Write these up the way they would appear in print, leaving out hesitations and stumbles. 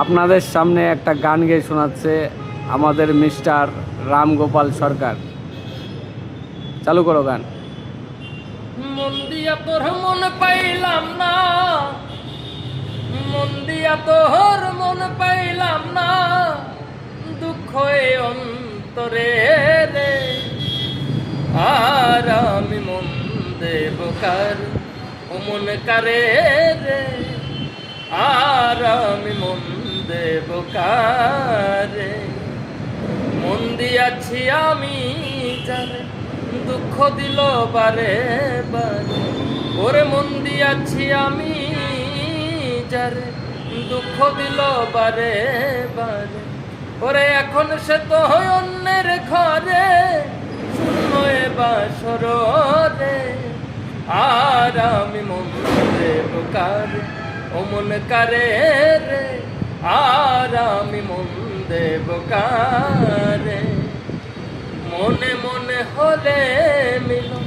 আপনাদের সামনে একটা গান গেয়ে শোনাচ্ছে আমাদের মিস্টার রামগোপাল সরকার। চালু করো গান। মন দিয়া তোর মন পাইলাম না, মন দিয়া তোর মন পাইলাম না, দুঃখ এ অন্তরে রে। আর আমি মন দেব কার, ও মন কারে রে। আর আমি মন দেব কারে। মন দিয়াছি আমি যারে, দুঃখ দিল বারে বারে। ওরে মন দিয়াছি আমি যারে, দুঃখ দিল বারে বারে। ওরে এখন সে তো অন্যের ঘরে, শূন্য এ বাসর রে। আর আমি মন দেব কারে, ও মন কারে রে। আর আমি মন দেব কারে। মনে মনে হলে মিলন,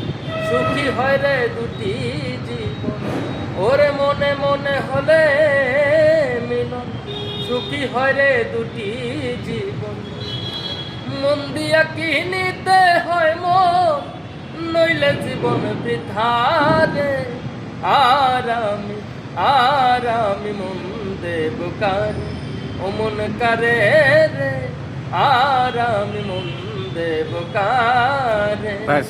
সুখী হয় রে দুটি জীবন। ওরে মনে মনে হলে মিলন, সুখী হয় রে দুটি জীবন। মন দিয়া কি নিতে হয় মন, নইলে জীবন বৃথা রে। আর আমি মন দেব কারে, ও মন কারে রে। আর আমি মন দেব কারে। ব্যাস।